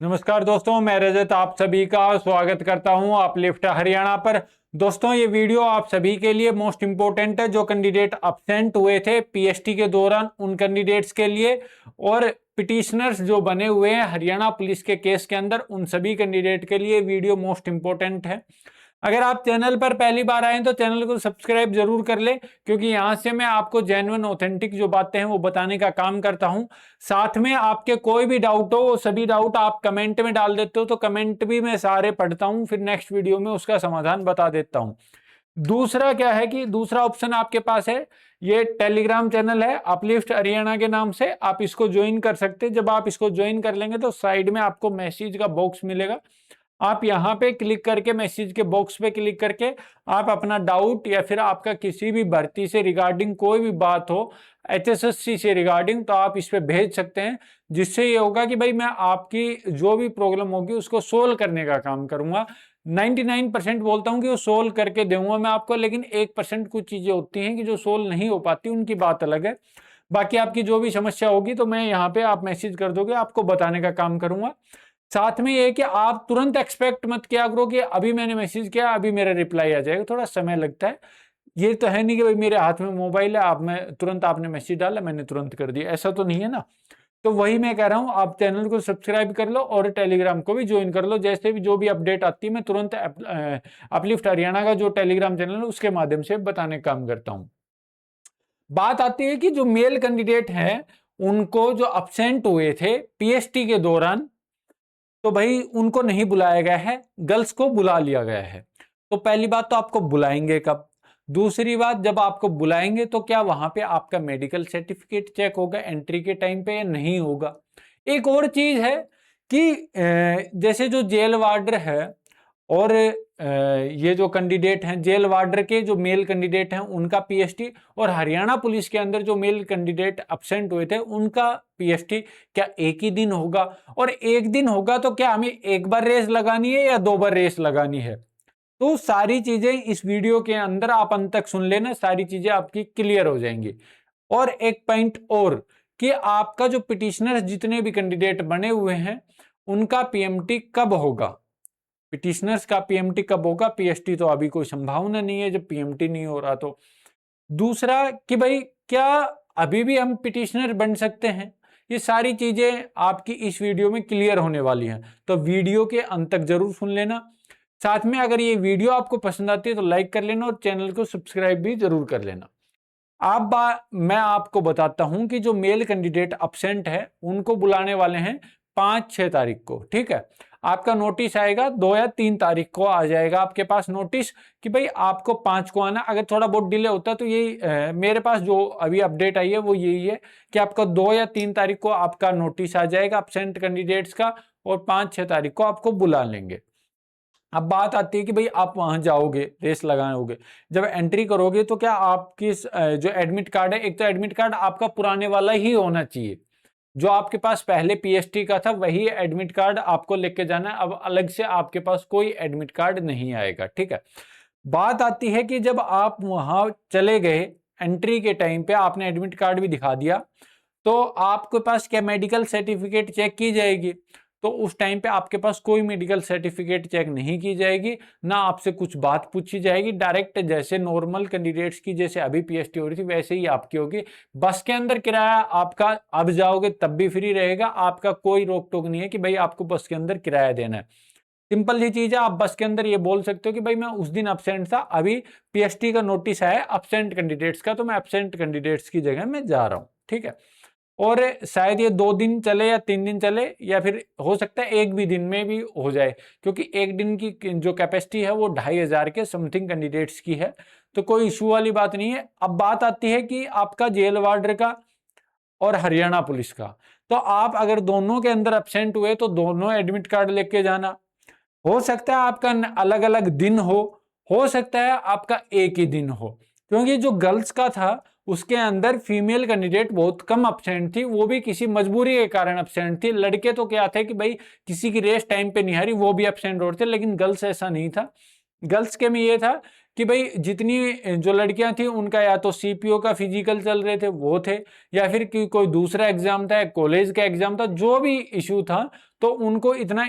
नमस्कार दोस्तों, मैं रजत आप सभी का स्वागत करता हूं अपलिफ्ट हरियाणा पर। दोस्तों, ये वीडियो आप सभी के लिए मोस्ट इंपोर्टेंट है। जो कैंडिडेट अब्सेंट हुए थे पीएसटी के दौरान, उन कैंडिडेट्स के लिए, और पिटिशनर्स जो बने हुए हैं हरियाणा पुलिस के केस के अंदर, उन सभी कैंडिडेट के लिए वीडियो मोस्ट इंपोर्टेंट है। अगर आप चैनल पर पहली बार आए तो चैनल को सब्सक्राइब जरूर कर ले, क्योंकि यहां से मैं आपको जेन्युइन ऑथेंटिक जो बातें हैं वो बताने का काम करता हूं। साथ में आपके कोई भी डाउट हो, सभी डाउट आप कमेंट में डाल देते हो, तो कमेंट भी मैं सारे पढ़ता हूं, फिर नेक्स्ट वीडियो में उसका समाधान बता देता हूं। दूसरा क्या है कि दूसरा ऑप्शन आपके पास है, ये टेलीग्राम चैनल है अपलिफ्ट हरियाणा के नाम से, आप इसको ज्वाइन कर सकते हैं। जब आप इसको ज्वाइन कर लेंगे तो साइड में आपको मैसेज का बॉक्स मिलेगा, आप यहां पे क्लिक करके मैसेज के बॉक्स पे क्लिक करके आप अपना डाउट या फिर आपका किसी भी भर्ती से रिगार्डिंग कोई भी बात हो, एचएसएससी से रिगार्डिंग, तो आप इस पे भेज सकते हैं। जिससे ये होगा कि भाई मैं आपकी जो भी प्रॉब्लम होगी उसको सोल्व करने का काम करूंगा। 99% बोलता हूं कि वो सोल्व करके दूंगा मैं आपको, लेकिन 1% कुछ चीजें होती हैं कि जो सोल्व नहीं हो पाती, उनकी बात अलग है। बाकी आपकी जो भी समस्या होगी तो मैं यहाँ पे आप मैसेज कर दोगे, आपको बताने का काम करूंगा। साथ में ये कि आप तुरंत एक्सपेक्ट मत किया करो कि अभी मैंने मैसेज किया अभी मेरा रिप्लाई आ जाएगा, थोड़ा समय लगता है। ये तो है नहीं कि भाई मेरे हाथ में मोबाइल है, आप मैं तुरंत आपने मैसेज डाला मैंने तुरंत कर दिया, ऐसा तो नहीं है ना। तो वही मैं कह रहा हूं, आप चैनल को सब्सक्राइब कर लो और टेलीग्राम को भी ज्वाइन कर लो। जैसे भी जो भी अपडेट आती है मैं तुरंत अपलिफ्ट हरियाणा का जो टेलीग्राम चैनल है उसके माध्यम से बताने का काम करता हूं। बात आती है कि जो मेल कैंडिडेट हैं उनको जो अब्सेंट हुए थे पीएसटी के दौरान, तो भाई उनको नहीं बुलाया गया है, गर्ल्स को बुला लिया गया है। तो पहली बात तो आपको बुलाएंगे कब? दूसरी बात, जब आपको बुलाएंगे तो क्या वहां पे आपका मेडिकल सर्टिफिकेट चेक होगा एंट्री के टाइम पे या नहीं होगा? एक और चीज है कि जैसे जो जेल वार्डर है और ये जो कैंडिडेट हैं जेल वार्डर के, जो मेल कैंडिडेट हैं उनका पीएसटी, और हरियाणा पुलिस के अंदर जो मेल कैंडिडेट अब्सेंट हुए थे उनका पीएसटी, क्या एक ही दिन होगा? और एक दिन होगा तो क्या हमें एक बार रेस लगानी है या दो बार रेस लगानी है? तो सारी चीजें इस वीडियो के अंदर आप अंत तक सुन लेना, सारी चीजें आपकी क्लियर हो जाएंगी। और एक पॉइंट और, कि आपका जो पिटिशनर जितने भी कैंडिडेट बने हुए हैं उनका पीएमटी कब होगा? पिटिशनर्स का पीएमटी कब होगा? पीएसटी तो अभी कोई संभावना नहीं है जब पीएमटी नहीं हो रहा। तो दूसरा कि भाई क्या अभी भी हम पिटिशनर बन सकते हैं? ये सारी चीजें आपकी इस वीडियो में क्लियर होने वाली हैं, तो वीडियो के अंत तक जरूर सुन लेना। साथ में अगर ये वीडियो आपको पसंद आती है तो लाइक कर लेना और चैनल को सब्सक्राइब भी जरूर कर लेना। मैं आपको बताता हूं कि जो मेल कैंडिडेट अब्सेंट है उनको बुलाने वाले हैं 5-6 तारीख को, ठीक है। आपका नोटिस आएगा 2 या 3 तारीख को आ जाएगा आपके पास नोटिस कि भाई आपको 5 को आना। अगर थोड़ा बहुत डिले होता है तो यही मेरे पास जो अभी अपडेट आई है वो यही है कि आपका 2 या 3 तारीख को आपका नोटिस आ जाएगा अब्सेंट कैंडिडेट्स का, और 5-6 तारीख को आपको बुला लेंगे। अब बात आती है कि भाई आप वहां जाओगे, रेस लगाओगे, जब एंट्री करोगे तो क्या आपकी जो एडमिट कार्ड है, एक तो एडमिट कार्ड आपका पुराने वाला ही होना चाहिए, जो आपके पास पहले पीएसटी का था वही एडमिट कार्ड आपको लेके जाना है। अब अलग से आपके पास कोई एडमिट कार्ड नहीं आएगा, ठीक है। बात आती है कि जब आप वहां चले गए, एंट्री के टाइम पे आपने एडमिट कार्ड भी दिखा दिया, तो आपके पास क्या मेडिकल सर्टिफिकेट चेक की जाएगी? तो उस टाइम पे आपके पास कोई मेडिकल सर्टिफिकेट चेक नहीं की जाएगी, ना आपसे कुछ बात पूछी जाएगी। डायरेक्ट जैसे नॉर्मल कैंडिडेट्स की जैसे अभी पीएसटी हो रही थी वैसे ही आपकी होगी। बस के अंदर किराया आपका अब जाओगे तब भी फ्री रहेगा, आपका कोई रोक टोक नहीं है कि भाई आपको बस के अंदर किराया देना है। सिंपल सी चीज है, आप बस के अंदर ये बोल सकते हो कि भाई मैं उस दिन अब्सेंट था, अभी पीएसटी का नोटिस आया अब्सेंट कैंडिडेट्स का, तो मैं अब्सेंट कैंडिडेट्स की जगह मैं जा रहा हूं, ठीक है। और शायद ये 2 दिन चले या 3 दिन चले, या फिर हो सकता है एक भी दिन में भी हो जाए, क्योंकि एक दिन की जो कैपेसिटी है वो 2500 के समथिंग कैंडिडेट्स की है, तो कोई इशू वाली बात नहीं है। अब बात आती है कि आपका जेल वार्डर का और हरियाणा पुलिस का, तो आप अगर दोनों के अंदर एब्सेंट हुए तो दोनों एडमिट कार्ड लेके जाना। हो सकता है आपका अलग अलग दिन हो सकता है आपका एक ही दिन हो, क्योंकि जो गर्ल्स का था उसके अंदर फीमेल कैंडिडेट बहुत कम अब्सेंट थी, वो भी किसी मजबूरी के कारण अब्सेंट थी। लड़के तो क्या थे कि भाई किसी की रेस टाइम पे नहीं हारी वो भी अब्सेंट होते थे, लेकिन गर्ल्स ऐसा नहीं था। गर्ल्स के में ये था कि भाई जितनी जो लड़कियां थी उनका या तो सीपीओ का फिजिकल चल रहे थे वो थे, या फिर कोई दूसरा एग्जाम था, कॉलेज का एग्जाम था, जो भी इशू था, तो उनको इतना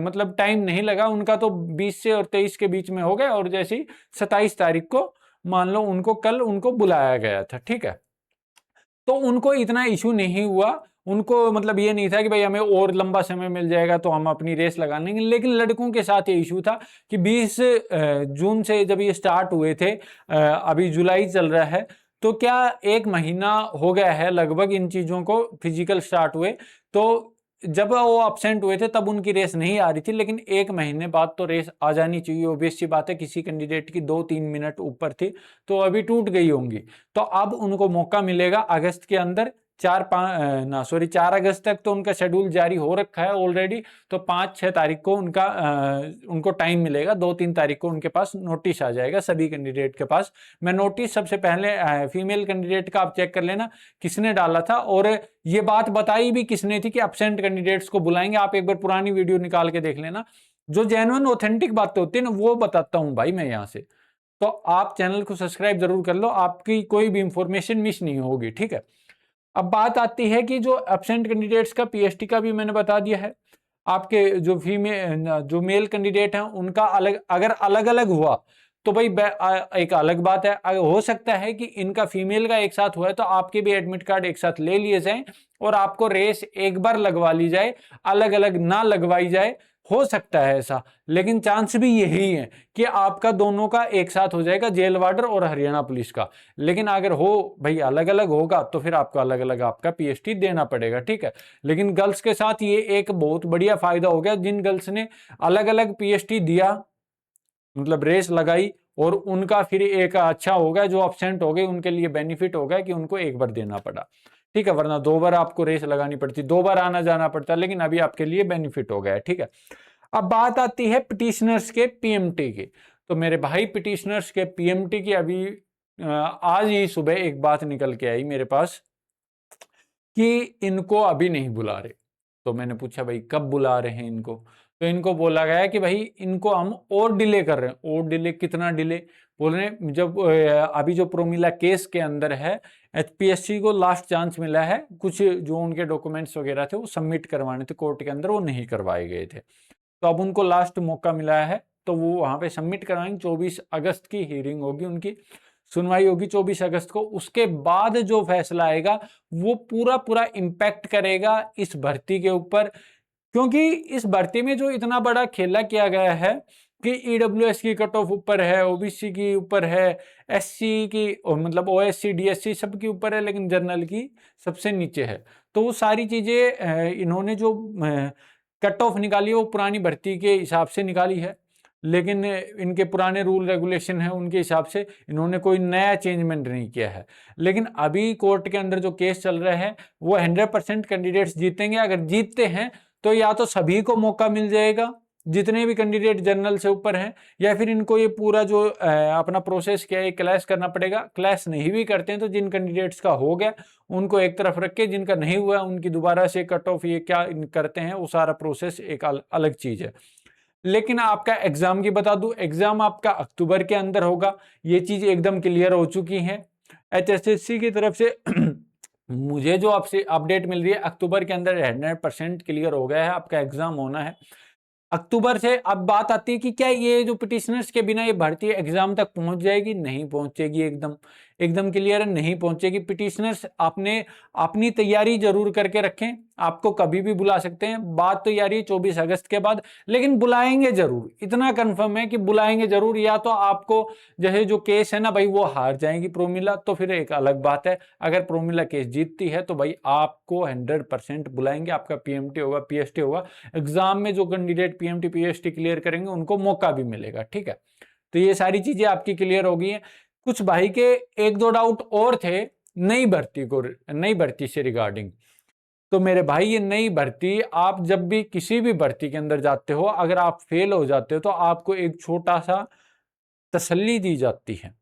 मतलब टाइम नहीं लगा। उनका तो 20 से और 23 के बीच में हो गया, और जैसे ही 27 तारीख को मान लो उनको कल उनको बुलाया गया था, ठीक है। तो उनको इतना इशू नहीं हुआ, उनको मतलब ये नहीं था कि भाई हमें और लंबा समय मिल जाएगा तो हम अपनी रेस लगा लेंगे। लेकिन लड़कों के साथ ये इशू था कि 20 जून से जब ये स्टार्ट हुए थे, अभी जुलाई चल रहा है, तो क्या 1 महीना हो गया है लगभग इन चीजों को फिजिकल स्टार्ट हुए। तो जब वो अपसेंट हुए थे तब उनकी रेस नहीं आ रही थी, लेकिन 1 महीने बाद तो रेस आ जानी चाहिए। ऑब्वियस सी बात है, किसी कैंडिडेट की 2-3 मिनट ऊपर थी तो अभी टूट गई होंगी। तो अब उनको मौका मिलेगा अगस्त के अंदर, 4 अगस्त तक तो उनका शेड्यूल जारी हो रखा है ऑलरेडी। तो 5-6 तारीख को उनको टाइम मिलेगा, 2-3 तारीख को उनके पास नोटिस आ जाएगा सभी कैंडिडेट के पास। मैं नोटिस सबसे पहले फीमेल कैंडिडेट का आप चेक कर लेना किसने डाला था, और ये बात बताई भी किसने थी कि एब्सेंट कैंडिडेट्स को बुलाएंगे। आप एक बार पुरानी वीडियो निकाल के देख लेना, जो जेन्युइन ऑथेंटिक बातें होती है ना वो बताता हूं भाई मैं यहाँ से। तो आप चैनल को सब्सक्राइब जरूर कर लो, आपकी कोई भी इंफॉर्मेशन मिस नहीं होगी, ठीक है। अब बात आती है कि जो एब्सेंट कैंडिडेट्स का पीएचटी का भी मैंने बता दिया है। आपके जो मेल कैंडिडेट हैं उनका अलग, अगर अलग अलग हुआ तो भाई एक अलग बात है। हो सकता है कि इनका फीमेल का एक साथ हुआ है तो आपके भी एडमिट कार्ड एक साथ ले लिए जाएं और आपको रेस एक बार लगवा ली जाए, अलग अलग ना लगवाई जाए। हो सकता है ऐसा, लेकिन चांस भी यही है कि आपका दोनों का एक साथ हो जाएगा, जेल वार्डर और हरियाणा पुलिस का। लेकिन अगर हो भाई अलग अलग होगा तो फिर आपको अलग अलग आपका पीएचटी देना पड़ेगा, ठीक है। लेकिन गर्ल्स के साथ ये एक बहुत बढ़िया फायदा हो गया, जिन गर्ल्स ने अलग अलग पीएचटी दिया, मतलब रेस लगाई, और उनका फिर एक अच्छा हो गया, जो अपसेंट हो गए उनके लिए बेनिफिट हो गया कि उनको एक बार देना पड़ा, ठीक है। वरना 2 बार आपको रेस लगानी पड़ती, 2 बार आना जाना पड़ता, लेकिन अभी आपके लिए बेनिफिट हो गया, ठीक है। अब बात आती है पिटिशनर्स के पीएमटी की। तो मेरे भाई पिटिशनर्स के पीएमटी की अभी आज ही सुबह एक बात निकल के आई मेरे पास कि इनको अभी नहीं बुला रहे। तो मैंने पूछा भाई कब बुला रहे हैं इनको, तो इनको बोला गया कि भाई इनको हम और डिले कर रहे हैं। और डिले कितना डिले बोल रहे हैं, जब अभी जो प्रोमिला केस के अंदर है, एचपीएससी को लास्ट चांस मिला है, कुछ जो उनके डॉक्यूमेंट्स वगैरह थे वो सबमिट करवाने थे कोर्ट के अंदर, वो नहीं करवाए गए थे। तो अब उनको लास्ट मौका मिला है तो वो वहां पे सबमिट करवाएंगे। 24 अगस्त की हियरिंग होगी, उनकी सुनवाई होगी 24 अगस्त को। उसके बाद जो फैसला आएगा वो पूरा पूरा इम्पैक्ट करेगा इस भर्ती के ऊपर, क्योंकि इस भर्ती में जो इतना बड़ा खेला किया गया है कि ईडब्ल्यूएस की कट ऑफ ऊपर है, ओबीसी की ऊपर है, एससी की मतलब ओएससी डीएससी सब की ऊपर है, लेकिन जनरल की सबसे नीचे है। तो वो सारी चीजें इन्होंने जो कट ऑफ निकाली है वो पुरानी भर्ती के हिसाब से निकाली है, लेकिन इनके पुराने रूल रेगुलेशन है उनके हिसाब से, इन्होंने कोई नया चेंजमेंट नहीं किया है। लेकिन अभी कोर्ट के अंदर जो केस चल रहे हैं वो 100% कैंडिडेट्स जीतेंगे। अगर जीतते हैं तो या तो सभी को मौका मिल जाएगा जितने भी कैंडिडेट जनरल से ऊपर हैं, या फिर इनको ये पूरा जो अपना प्रोसेस किया है क्लैश करना पड़ेगा। क्लैश नहीं भी करते हैं तो जिन कैंडिडेट्स का हो गया उनको एक तरफ रख के, जिनका नहीं हुआ उनकी दोबारा से कट ऑफ ये क्या करते हैं वो सारा प्रोसेस एक अलग चीज है। लेकिन आपका एग्जाम की बता दूं, एग्जाम आपका अक्टूबर के अंदर होगा, ये चीज एकदम क्लियर हो चुकी है एचएसएससी की तरफ से। मुझे जो आपसे अपडेट मिल रही है अक्टूबर के अंदर 100% क्लियर हो गया है, आपका एग्जाम होना है अक्टूबर से। अब बात आती है कि क्या ये जो पिटिशनर्स के बिना ये भर्ती एग्जाम तक पहुंच जाएगी? नहीं पहुंचेगी, एकदम एकदम क्लियर है, नहीं पहुंचेगी। पिटिशनर्स आपने अपनी तैयारी जरूर करके रखें, आपको कभी भी बुला सकते हैं। बात तो यार ये 24 अगस्त के बाद, लेकिन बुलाएंगे जरूर, इतना कंफर्म है कि बुलाएंगे जरूर। या तो आपको जैसे जो केस है ना भाई वो हार जाएंगी प्रोमिला, तो फिर एक अलग बात है। अगर प्रोमिला केस जीतती है तो भाई आपको 100% बुलाएंगे, आपका पीएमटी होगा, पीएचटी होगा। एग्जाम में जो कैंडिडेट पीएमटी पीएचटी क्लियर करेंगे उनको मौका भी मिलेगा, ठीक है। तो ये सारी चीजें आपकी क्लियर हो गई हैं। कुछ भाई के 1-2 डाउट और थे नई भर्ती से रिगार्डिंग। तो मेरे भाई ये नई भर्ती, आप जब भी किसी भी भर्ती के अंदर जाते हो, अगर आप फेल हो जाते हो तो आपको एक छोटा सा तसल्ली दी जाती है।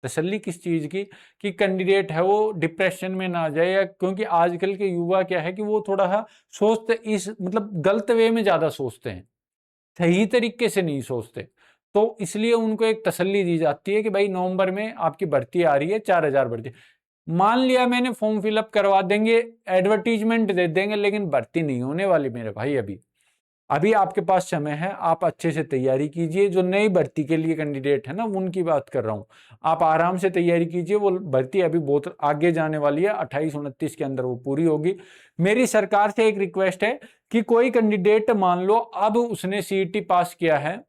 तसल्ली किस चीज की? कि कैंडिडेट है वो डिप्रेशन में ना जाए, या क्योंकि आजकल के युवा क्या है कि वो थोड़ा सा सोचते इस मतलब गलत वे में ज्यादा सोचते हैं, सही तरीके से नहीं सोचते। तो इसलिए उनको एक तसल्ली दी जाती है कि भाई नवंबर में आपकी भर्ती आ रही है, 4000 भर्ती। मान लिया मैंने, फॉर्म फिलअप करवा देंगे, एडवर्टीजमेंट दे देंगे, लेकिन भर्ती नहीं होने वाली मेरे भाई। अभी आपके पास समय है, आप अच्छे से तैयारी कीजिए। जो नई भर्ती के लिए कैंडिडेट है ना, उनकी बात कर रहा हूं, आप आराम से तैयारी कीजिए। वो भर्ती अभी बहुत आगे जाने वाली है, 28-29 के अंदर वो पूरी होगी। मेरी सरकार से एक रिक्वेस्ट है कि कोई कैंडिडेट मान लो अब उसने सीईटी पास किया है,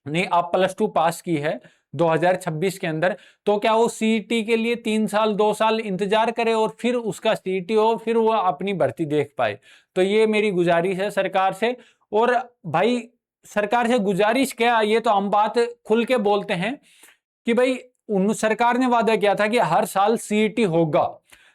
नहीं आप +2 पास की है 2026 के अंदर, तो क्या वो सीईटी के लिए 3 साल 2 साल इंतजार करे और फिर उसका सीईटी हो, फिर वो अपनी भर्ती देख पाए? तो ये मेरी गुजारिश है सरकार से। और भाई सरकार से गुजारिश क्या, ये तो हम बात खुल के बोलते हैं कि भाई उन सरकार ने वादा किया था कि हर साल सीईटी होगा,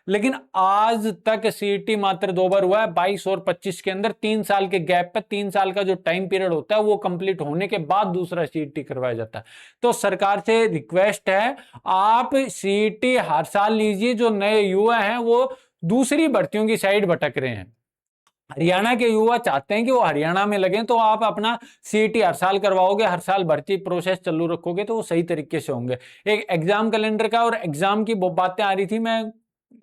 लेकिन आज तक सीईटी मात्र 2 बार हुआ है, 22 और 25 के अंदर। 3 साल के गैप पे, 3 साल का जो टाइम पीरियड होता है वो कंप्लीट होने के बाद दूसरा सीईटी करवाया जाता है। तो सरकार से रिक्वेस्ट है, आप सीईटी हर साल लीजिए। जो नए युवा हैं वो दूसरी भर्तियों की साइड भटक रहे हैं। हरियाणा के युवा चाहते हैं कि वो हरियाणा में लगे, तो आप अपना सीईटी हर साल करवाओगे, हर साल भर्ती प्रोसेस चालू रखोगे, तो वो सही तरीके से होंगे। एक एग्जाम कैलेंडर का और एग्जाम की बातें आ रही थी, मैं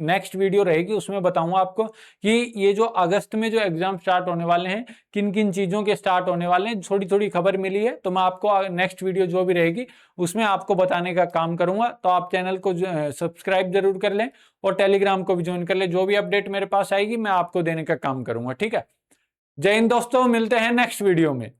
नेक्स्ट वीडियो रहेगी उसमें बताऊंगा आपको कि ये जो अगस्त में जो एग्जाम स्टार्ट होने वाले हैं, किन किन चीजों के स्टार्ट होने वाले हैं, थोड़ी थोड़ी खबर मिली है। तो मैं आपको नेक्स्ट वीडियो जो भी रहेगी उसमें आपको बताने का काम करूंगा। तो आप चैनल को सब्सक्राइब जरूर कर लें और टेलीग्राम को भी ज्वाइन कर लें। जो भी अपडेट मेरे पास आएगी मैं आपको देने का काम करूंगा, ठीक है। जय हिंद दोस्तों, मिलते हैं नेक्स्ट वीडियो में।